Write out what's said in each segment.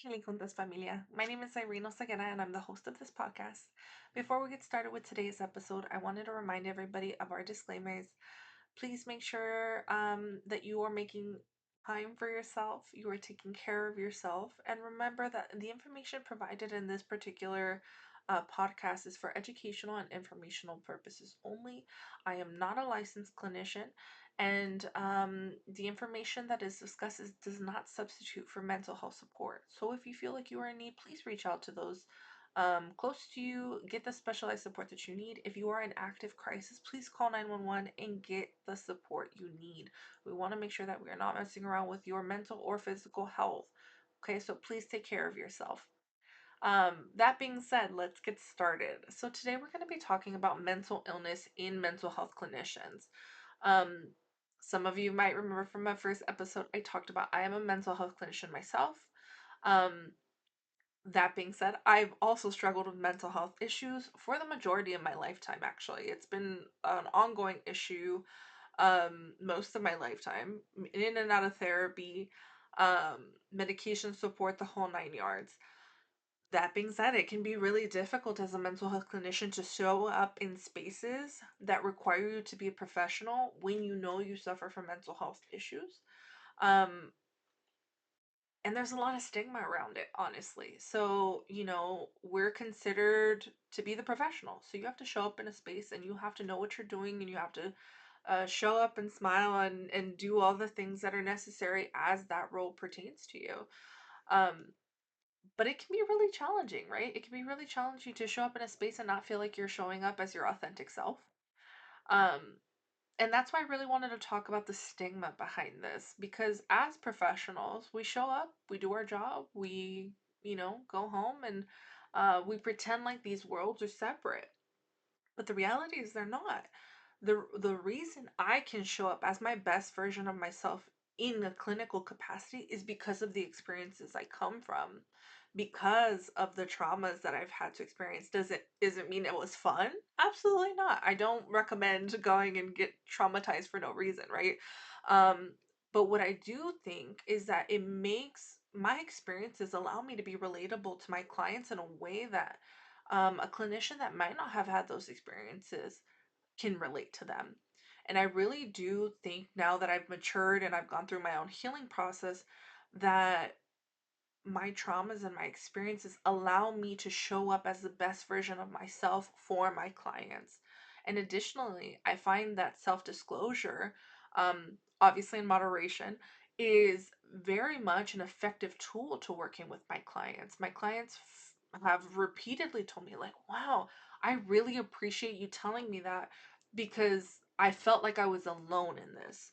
Healing Juntas Familia. My name is Irene Oseguera and I'm the host of this podcast. Before we get started with today's episode, I wanted to remind everybody of our disclaimers. Please make sure that you are making time for yourself, you are taking care of yourself, and remember that the information provided in this particular podcast is for educational and informational purposes only. I am not a licensed clinician, and the information that is discussed does not substitute for mental health support. So if you feel like you are in need, please reach out to those close to you, get the specialized support that you need. If you are in active crisis, please call 911 and get the support you need. We want to make sure that we are not messing around with your mental or physical health. Okay, so please take care of yourself. That being said, let's get started. So today we're going to be talking about mental illness in mental health clinicians. Um, some of you might remember from my first episode, I talked about I am a mental health clinician myself. Um, that being said, I've also struggled with mental health issues for the majority of my lifetime, actually. It's been an ongoing issue most of my lifetime, in and out of therapy, medication support, the whole nine yards. That being said, it can be really difficult as a mental health clinician to show up in spaces that require you to be a professional when you know you suffer from mental health issues. Um, and there's a lot of stigma around it, honestly. So, we're considered to be the professional. So you have to show up in a space and you have to know what you're doing and you have to show up and smile and do all the things that are necessary as that role pertains to you. Um, but it can be really challenging, right? It can be really challenging to show up in a space and not feel like you're showing up as your authentic self. Um, and that's why I really wanted to talk about the stigma behind this because as professionals, we show up, we do our job, we, go home and we pretend like these worlds are separate. But the reality is they're not. The reason I can show up as my best version of myself in a clinical capacity is because of the experiences I come from, because of the traumas that I've had to experience. Does it mean it was fun? Absolutely not. I don't recommend going and get traumatized for no reason, right? Um, but what I do think is that it makes my experiences allow me to be relatable to my clients in a way that a clinician that might not have had those experiences can relate to them. And I really do think now that I've matured and I've gone through my own healing process that my traumas and my experiences allow me to show up as the best version of myself for my clients. And additionally, I find that self disclosure, obviously in moderation, is very much an effective tool to working with my clients. My clients have repeatedly told me, like, wow, I really appreciate you telling me that because I felt like I was alone in this.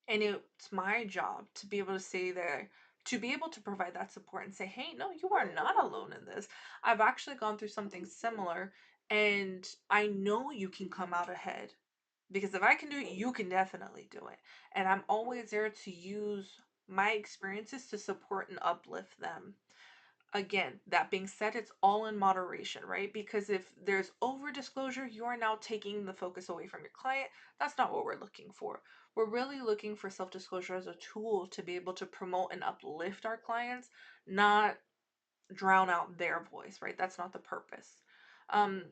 And it's my job to be able to say that, to be able to provide that support and say, hey, no, you are not alone in this. I've actually gone through something similar and I know you can come out ahead because if I can do it, you can definitely do it. And I'm always there to use my experiences to support and uplift them. Again, that being said, it's all in moderation, right? Because if there's over disclosure, you are now taking the focus away from your client. That's not what we're looking for. We're really looking for self disclosure as a tool to be able to promote and uplift our clients, not drown out their voice, right? That's not the purpose.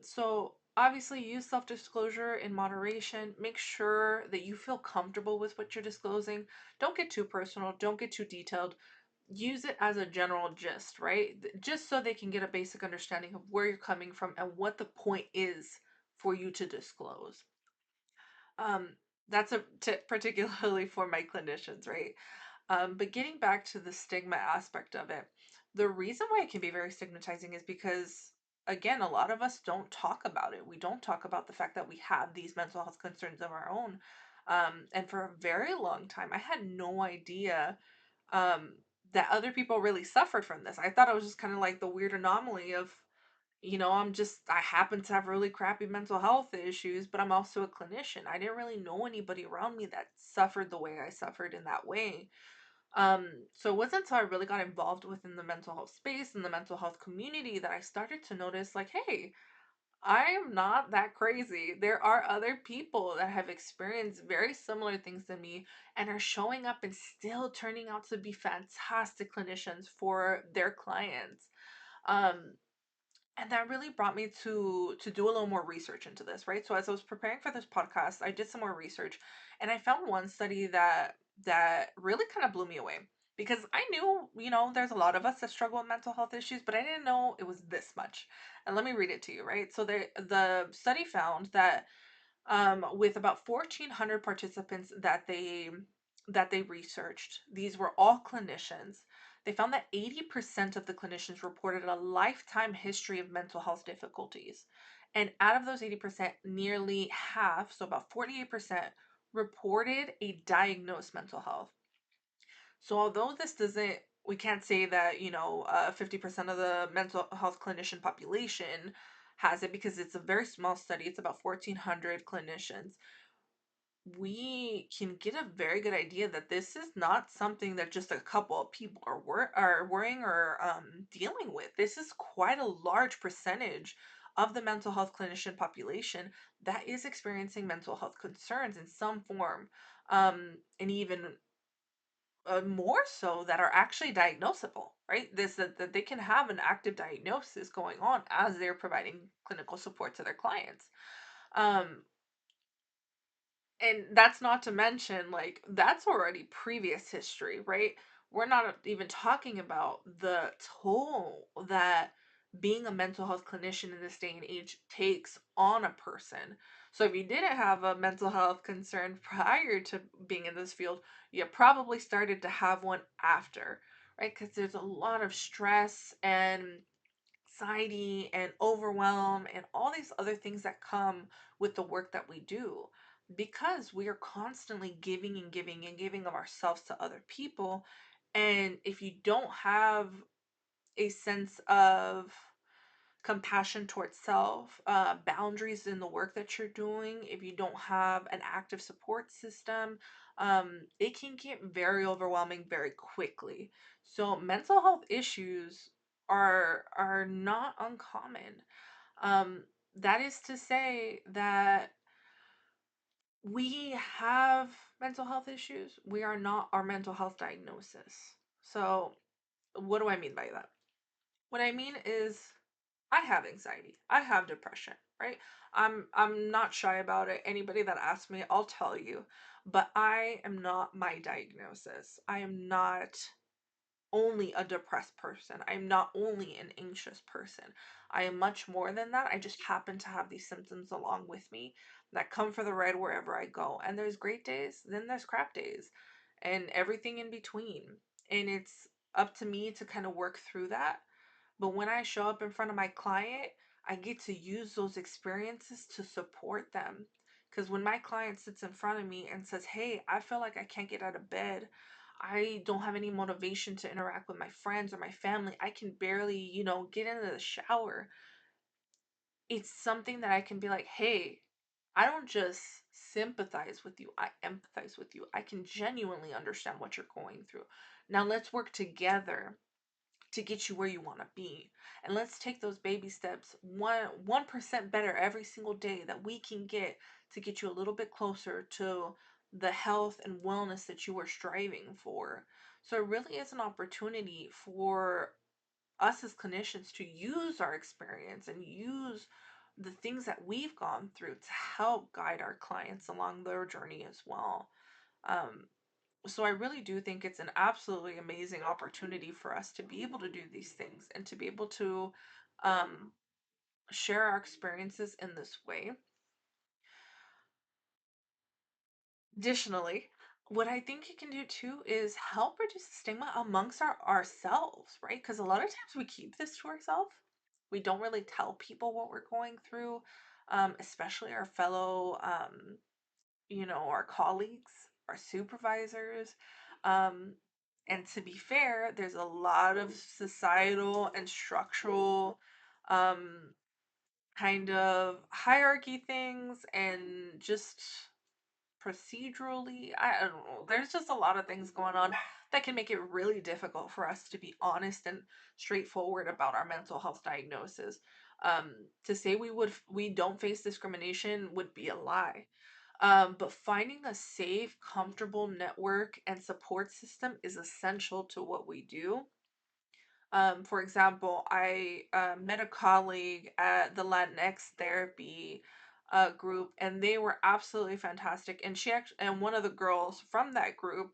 So obviously use self-disclosure in moderation. Make sure that you feel comfortable with what you're disclosing. Don't get too personal, don't get too detailed. Use it as a general gist, right? Just so they can get a basic understanding of where you're coming from and what the point is for you to disclose. Um, that's a tip particularly for my clinicians, right? But getting back to the stigma aspect of it, the reason why it can be very stigmatizing is because, again, a lot of us don't talk about it. We don't talk about the fact that we have these mental health concerns of our own. And for a very long time, I had no idea um, that other people really suffered from this. I thought it was just kind of like the weird anomaly of, I happen to have really crappy mental health issues, but I'm also a clinician. I didn't really know anybody around me that suffered the way I suffered in that way. So it wasn't until I really got involved within the mental health space and the mental health community that I started to notice, like, hey, I am not that crazy. There are other people that have experienced very similar things to me and are showing up and still turning out to be fantastic clinicians for their clients. Um, and that really brought me to do a little more research into this, right? So as I was preparing for this podcast, I did some more research and I found one study that really kind of blew me away because I knew, there's a lot of us that struggle with mental health issues, but I didn't know it was this much. And let me read it to you, right? So the study found that with about 1,400 participants that they researched. These were all clinicians. They found that 80% of the clinicians reported a lifetime history of mental health difficulties. And out of those 80%, nearly half, so about 48%, reported a diagnosed mental health. So although this doesn't, we can't say that, 50% of the mental health clinician population has it because it's a very small study. It's about 1,400 clinicians. We can get a very good idea that this is not something that just a couple of people are worrying or dealing with. This is quite a large percentage of the mental health clinician population that is experiencing mental health concerns in some form, and even more so that are actually diagnosable, right? This that they can have an active diagnosis going on as they're providing clinical support to their clients. Um, and that's not to mention, like, that's already previous history, right? We're not even talking about the toll that being a mental health clinician in this day and age takes on a person. So if you didn't have a mental health concern prior to being in this field, you probably started to have one after, right? Because there's a lot of stress and anxiety and overwhelm and all these other things that come with the work that we do because we are constantly giving and giving and giving of ourselves to other people. And if you don't have a sense of compassion towards self, boundaries in the work that you're doing, if you don't have an active support system, it can get very overwhelming very quickly. So mental health issues are not uncommon. Um, that is to say that we have mental health issues. We are not our mental health diagnosis. So what do I mean by that? What I mean is I have anxiety. I have depression, right? I'm not shy about it. Anybody that asks me, I'll tell you. But I am not my diagnosis. I am not only a depressed person. I'm not only an anxious person. I am much more than that. I just happen to have these symptoms along with me that come for the ride wherever I go. And there's great days, then there's crap days, and everything in between. And it's up to me to kind of work through that. But when I show up in front of my client, I get to use those experiences to support them. Because when my client sits in front of me and says, "Hey, I feel like I can't get out of bed. I don't have any motivation to interact with my friends or my family. I can barely, get into the shower." It's something that I can be like, "Hey, I don't just sympathize with you, I empathize with you. I can genuinely understand what you're going through. Now let's work together to get you where you want to be. And let's take those baby steps 1% better every single day that we can get you a little bit closer to the health and wellness that you are striving for." So it really is an opportunity for us as clinicians to use our experience and use the things that we've gone through to help guide our clients along their journey as well. Um, so I really do think it's an absolutely amazing opportunity for us to be able to do these things and to be able to um, share our experiences in this way. Additionally, what I think it can do too is help reduce the stigma amongst ourselves, right? Because a lot of times we keep this to ourselves. We don't really tell people what we're going through, especially our fellow our colleagues, our supervisors. Um, and to be fair, there's a lot of societal and structural um, kind of hierarchy things and just procedurally, I don't know. There's just a lot of things going on that can make it really difficult for us to be honest and straightforward about our mental health diagnosis. To say we don't face discrimination would be a lie. But finding a safe, comfortable network and support system is essential to what we do. For example, I met a colleague at the Latinx therapy group, and they were absolutely fantastic. And and one of the girls from that group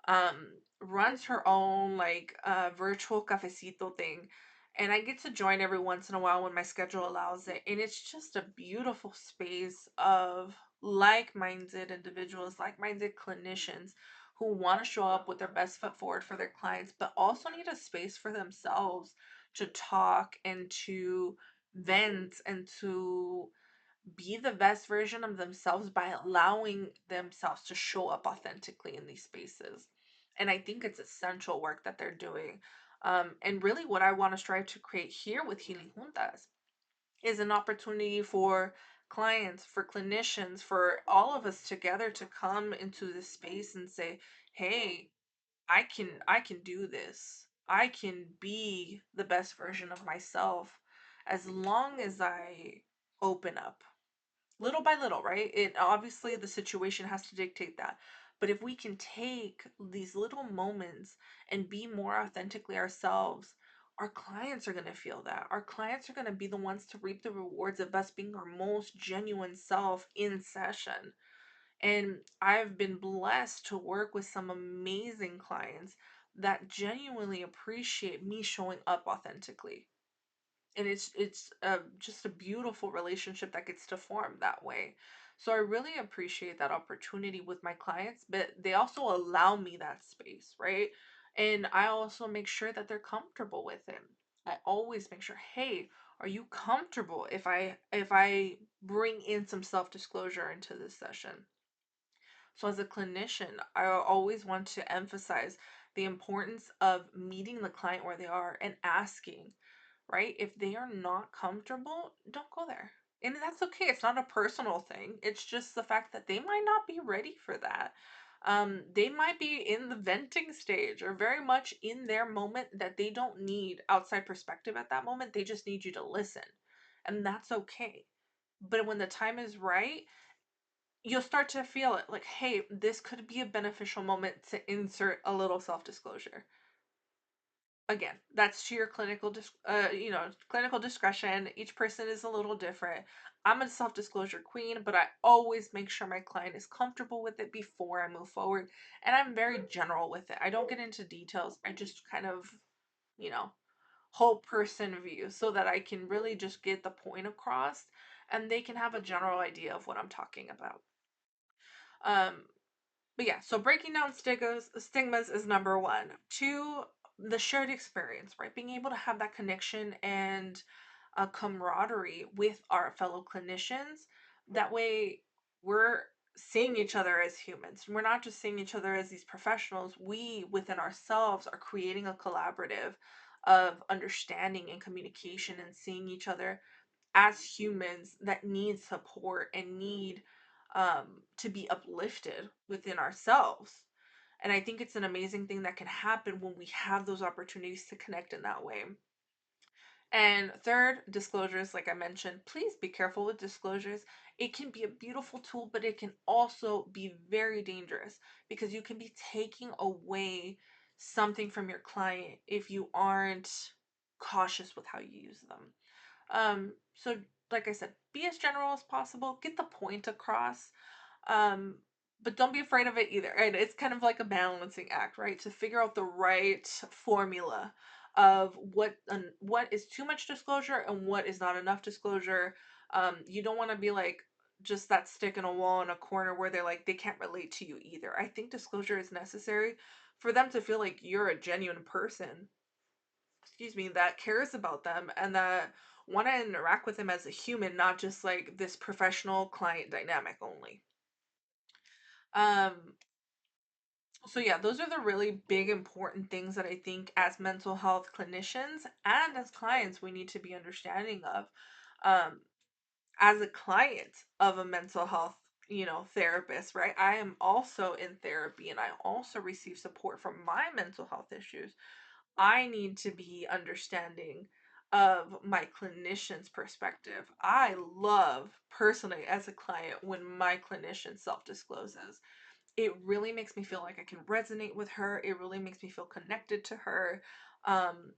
um runs her own like virtual cafecito thing, and I get to join every once in a while when my schedule allows it, and it's just a beautiful space of like-minded individuals, like-minded clinicians who want to show up with their best foot forward for their clients, but also need a space for themselves to talk and to vent and to be the best version of themselves by allowing themselves to show up authentically in these spaces. And I think it's essential work that they're doing. And really, what I want to strive to create here with Healing Juntas is an opportunity for clients, for clinicians, for all of us together to come into this space and say, hey, I can do this. I can be the best version of myself as long as I open up little by little, right? It obviously the situation has to dictate that. But if we can take these little moments and be more authentically ourselves, our clients are going to feel that. Our clients are going to be the ones to reap the rewards of us being our most genuine self in session. And I've been blessed to work with some amazing clients that genuinely appreciate me showing up authentically, and it's just a beautiful relationship that gets to form that way. So I really appreciate that opportunity with my clients, but they also allow me that space, right? And I also make sure that they're comfortable with it. I always make sure, hey, are you comfortable if I bring in some self-disclosure into this session? So as a clinician, I always want to emphasize the importance of meeting the client where they are and asking, right? If they are not comfortable, don't go there. And that's okay. It's not a personal thing. It's just the fact that they might not be ready for that. They might be in the venting stage or very much in their moment that they don't need outside perspective at that moment. They just need you to listen. And that's okay. But when the time is right, you'll start to feel it like, hey, this could be a beneficial moment to insert a little self disclosure. Again, that's to your clinical discretion. Each person is a little different. I'm a self-disclosure queen, but I always make sure my client is comfortable with it before I move forward, and I'm very general with it. I don't get into details. I just kind of, you know, whole person view so that I can really just get the point across and they can have a general idea of what I'm talking about. um but yeah, so breaking down stigmas is number one. Two, the shared experience, right? Being able to have that connection and a camaraderie with our fellow clinicians. That way, we're seeing each other as humans. We're not just seeing each other as these professionals. We, within ourselves, are creating a collaborative of understanding and communication and seeing each other as humans that need support and need to be uplifted within ourselves. And I think it's an amazing thing that can happen when we have those opportunities to connect in that way. And third, disclosures, like I mentioned, please be careful with disclosures. It can be a beautiful tool, but it can also be very dangerous because you can be taking away something from your client if you aren't cautious with how you use them. So like I said, be as general as possible, get the point across. Um, but don't be afraid of it either, right? It's kind of like a balancing act, right? To figure out the right formula of what is too much disclosure and what is not enough disclosure. You don't want to be like just that stick in a wall in a corner where they're like they can't relate to you either. I think disclosure is necessary for them to feel like you're a genuine person, excuse me, that cares about them and that want to interact with them as a human, not just like this professional client dynamic only. Um, so yeah, those are the really big important things that I think as mental health clinicians and as clients we need to be understanding of. Um, as a client of a mental health, therapist, right? I am also in therapy and I also receive support from my mental health issues. I need to be understanding of my clinician's perspective. I love personally as a client when my clinician self discloses. It really makes me feel like I can resonate with her. It really makes me feel connected to her. Um,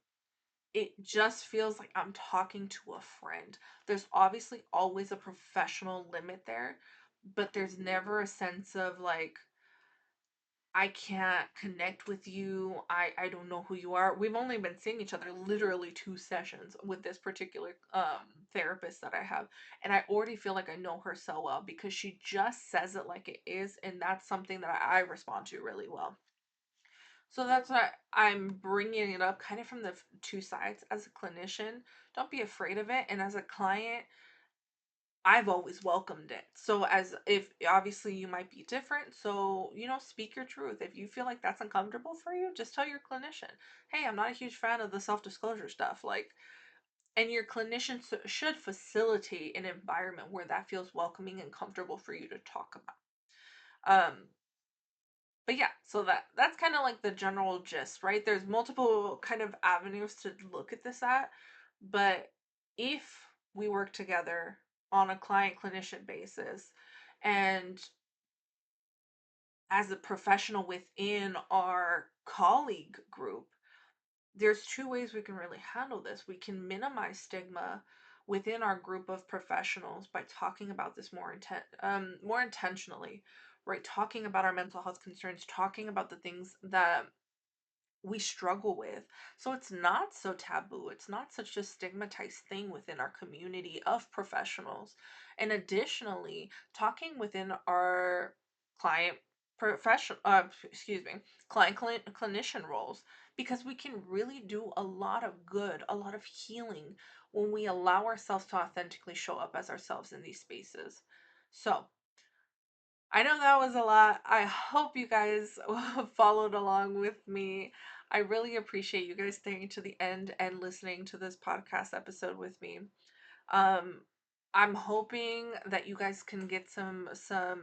it just feels like I'm talking to a friend. There's obviously always a professional limit there, but there's never a sense of like, I can't connect with you. I don't know who you are. We've only been seeing each other literally 2 sessions with this particular therapist that I have, and I already feel like I know her so well because she just says it like it is, and that's something that I respond to really well. So that's why I'm bringing it up kind of from the two sides. As a clinician, don't be afraid of it, and as a client, I've always welcomed it. So as if obviously you might be different, so speak your truth. If you feel like that's uncomfortable for you, just tell your clinician, "Hey, I'm not a huge fan of the self-disclosure stuff." Like, and your clinician should facilitate an environment where that feels welcoming and comfortable for you to talk about. But yeah, so that's kind of like the general gist, right? There's multiple kind of avenues to look at this at, but if we work together on a client clinician basis and as a professional within our colleague group, there's two ways we can really handle this. We can minimize stigma within our group of professionals by talking about this more intentionally, right? Talking about our mental health concerns, talking about the things that we struggle with. So it's not so taboo. It's not such a stigmatized thing within our community of professionals. And additionally, talking within our client excuse me, clinician roles, because we can really do a lot of good, a lot of healing when we allow ourselves to authentically show up as ourselves in these spaces. So, I know that was a lot. I hope you guys followed along with me. I really appreciate you guys staying to the end and listening to this podcast episode with me. Um, I'm hoping that you guys can get some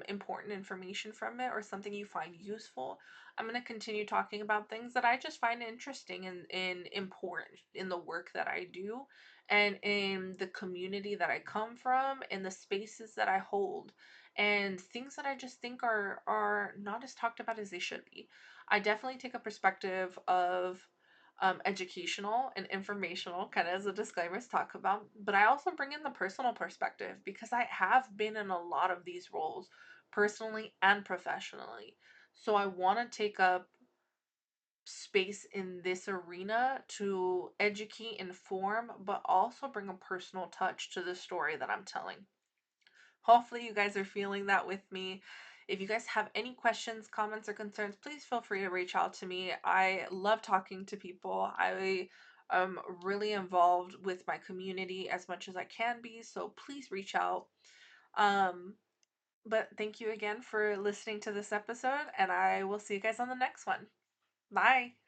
important information from it or something you find useful. I'm going to continue talking about things that I just find interesting and important in the work that I do and in the community that I come from and the spaces that I hold and things that I just think are not as talked about as they should be. I definitely take a perspective of educational and informational, kind of as the disclaimers talk about, but I also bring in the personal perspective because I have been in a lot of these roles personally and professionally. So I want to take up space in this arena to educate, inform, but also bring a personal touch to the story that I'm telling. Hopefully, you guys are feeling that with me. If you guys have any questions, comments, or concerns, please feel free to reach out to me. I love talking to people. I am really involved with my community as much as I can be, so please reach out. Um, but thank you again for listening to this episode, and I will see you guys on the next one. Bye.